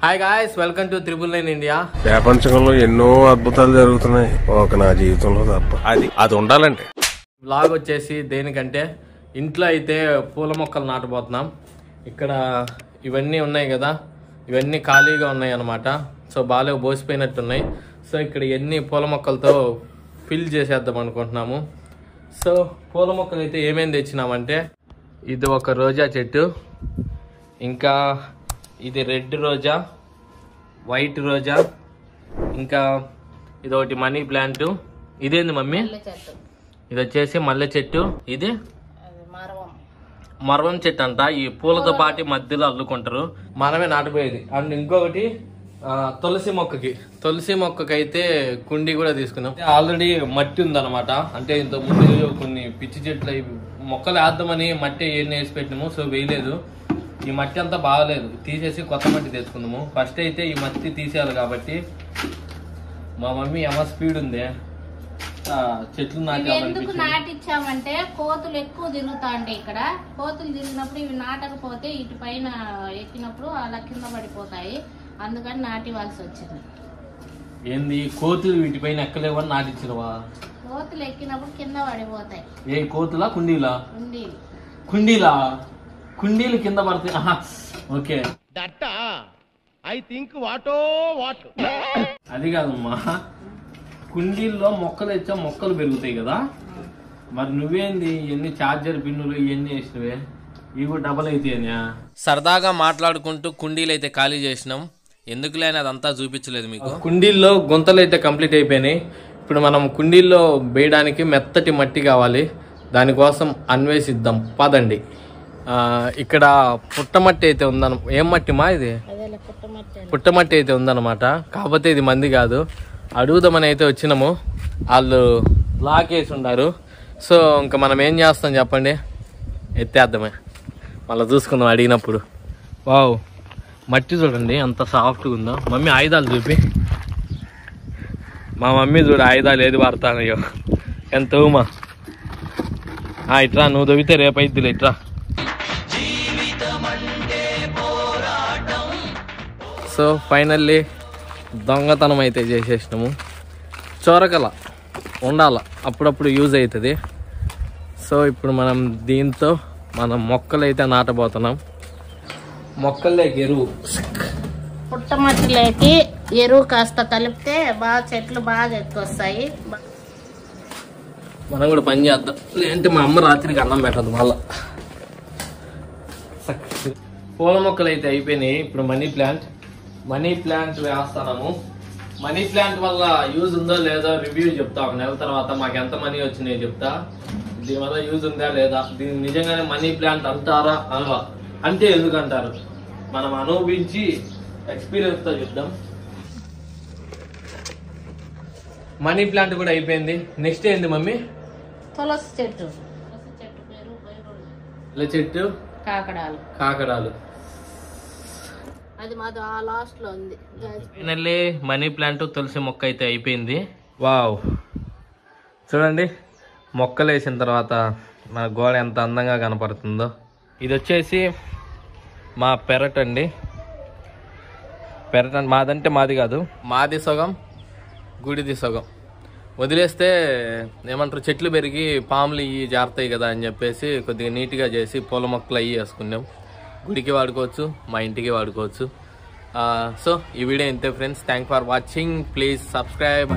Hi guys, welcome to 999 India. ప్రపంచంలో ఎన్నో అద్భుతాలు జరుగుతున్నాయి, ఒక నా జీవితంలో తప్ప. అది ఉండాలంటే వ్లాగ్ వచ్చేసి దేనికంటే ఇంట్లో అయితే పూల మొక్కలు నాటబోతున్నాం. ఇక్కడ ఇవన్నీ ఉన్నాయి కదా, ఇవన్నీ ఖాళీగా ఉన్నాయి అన్నమాట. సో బాగా బోసిపోయినట్టున్నాయి. సో ఇక్కడ ఎన్ని పూల మొక్కలతో ఫిల్ చేసేద్దాం అనుకుంటున్నాము. సో పూల మొక్కలు అయితే ఏమేమి తెచ్చినామంటే, ఇది ఒక రోజా చెట్టు, ఇంకా ఇది రెడ్ రోజా, వైట్ రోజా, ఇంకా ఇది ఒకటి మనీ ప్లాంట్. ఇదేంది మమ్మీ? ఇది వచ్చేసి మల్లె చెట్టు. ఇది మరవం చెట్టు అంట. ఈ పూలతో పాటి మధ్యలో అల్లుకుంటారు, మనమే నాటిపోయేది. అండ్ ఇంకొకటి తులసి మొక్కకి అయితే కుండీ కూడా తీసుకున్నాం. ఆల్రెడీ మట్టి ఉందన్నమాట. అంటే ఇంత ముందు కొన్ని పిచ్చి చెట్లు మొక్కలు వేద్దామని మట్టి ఎన్ని వేసి పెట్టినాము. సో వేయలేదు, ఈ మట్టి అంతా బాగలేదు, తీసేసి కొత్త మట్టి తెచ్చుకున్నాము. ఫస్ట్ అయితే ఈ మట్టి తీసేయాలి కాబట్టి మా మమ్మీ ఏమో స్పీడ్ ఉంది, చెట్లు ఎందుకు నాటిచ్చామంటే కోతులు ఎక్కువ తిరుగుతా అంటే ఇక్కడ కోతులు తిరిగినప్పుడు ఇవి నాటకపోతే ఇటు పైన ఎక్కినప్పుడు అలా కింద పడిపోతాయి, అందుకని నాటివాల్సి వచ్చింది. ఏంది కోతులు వీటిపైన ఎక్కలేవని నాటిచ్చినవా? కోతులు ఎక్కినప్పుడు కింద పడిపోతాయి. ఏ కోతులా? కుండీలా? కుండీలు కింద పడతాయి. ఓకే, అది కాదమ్మా, కుండీల్లో మొక్కలు తెచ్చా మొక్కలు పెరుగుతాయి కదా. మరి నువ్వేంది ఎన్ని చార్జర్ పిన్నులు ఇవన్నీ వేసినవే, ఇవి కూడా డబల్ అయితాయా? సరదాగా మాట్లాడుకుంటూ కుండీలు అయితే ఖాళీ చేసినాం. ఎందుకులే అదంతా చూపించలేదు మీకు. కుండీల్లో గుంతలు అయితే కంప్లీట్ అయిపోయినాయి. ఇప్పుడు మనం కుండీల్లో వేయడానికి మెత్తటి మట్టి కావాలి, దానికోసం అన్వేషిద్దాం పదండి. ఇక్కడ పుట్టమట్టి అయితే ఉందన్న. ఏం మట్టి మా ఇది? పుట్టమట్టి అయితే ఉందన్నమాట. కాకపోతే ఇది మంది కాదు, అడుగుదామని అయితే వచ్చినాము. వాళ్ళు లాకేసి ఉన్నారు. సో ఇంకా మనం ఏం చేస్తాం చెప్పండి, ఎత్తేద్దామే, మళ్ళీ చూసుకుందాం అడిగినప్పుడు. వావ్, మట్టి చూడండి ఎంత సాఫ్ట్గా ఉందో. మమ్మీ ఆయుధాలు చూపి. మా మమ్మీ చూడు ఆయుధాలు ఏది వాడతానయ్యో, ఎంత ఊమా. ఇట్రా, నువ్వు దొవితే రేపైద్దులే, ఇట్రా. సో ఫైనల్లీ దొంగతనం అయితే చేసేసినాము. చోరకల ఉండాల, అప్పుడప్పుడు యూజ్ అవుతుంది. సో ఇప్పుడు మనం దీంతో మనం మొక్కలు అయితే నాటబోతున్నాం. మొక్కల్లోకి ఎరువు, పుట్టమట్టిలోకి ఎరువు కాస్త కలిపితే బాగా చెట్లు బాగా ఎక్కువ వస్తాయి. మనం కూడా పని చేద్దాం, లేదంటే మా అమ్మ రాత్రికి అన్నం పెట్టదు మళ్ళా. పూల మొక్కలు అయితే అయిపోయినాయి. ఇప్పుడు మనీ ప్లాంట్ వేస్తున్నాము. మనీ ప్లాంట్ వల్ల యూజ్ ఉందో లేదో రివ్యూ చెప్తా ఒక నెల తర్వాత. మాకు ఎంత మనీ వచ్చినాయో చెప్తా. దీనివల్ల యూజ్ ఉందా లేదా, దీన్ని నిజంగానే మనీ ప్లాంట్ అంటారా అనవా అంటే ఎందుకంటారు, మనం అనుభవించి ఎక్స్పీరియన్స్ తో చెప్దాం. మనీ ప్లాంట్ కూడా అయిపోయింది. నెక్స్ట్ ఏంది మమ్మీ? తులసి చెట్టు చెట్టు కాకడాలు. అది మాది ఆ లాస్ట్ లో ఉంది. ఫైనల్లీ మనీ ప్లాంట్ తులసి మొక్క అయితే అయిపోయింది. వావ్, చూడండి మొక్కలు వేసిన తర్వాత మన గోడ ఎంత అందంగా కనపడుతుందో. ఇది వచ్చేసి మా పెరట్ అండి. పెరట్ మాదంటే మాది కాదు, మాది సగం గుడిది సగం. వదిలేస్తే ఏమంటారు, చెట్లు పెరిగి పాములు ఇవి జారుతాయి కదా అని చెప్పేసి కొద్దిగా నీట్గా చేసి పూల మొక్కలు అవి వేసుకున్నాం. గుడికి వాడుకోవచ్చు, మా ఇంటికి వాడుకోవచ్చు. సో ఈ వీడియో ఇంతే friends. Thank for watching. Please subscribe.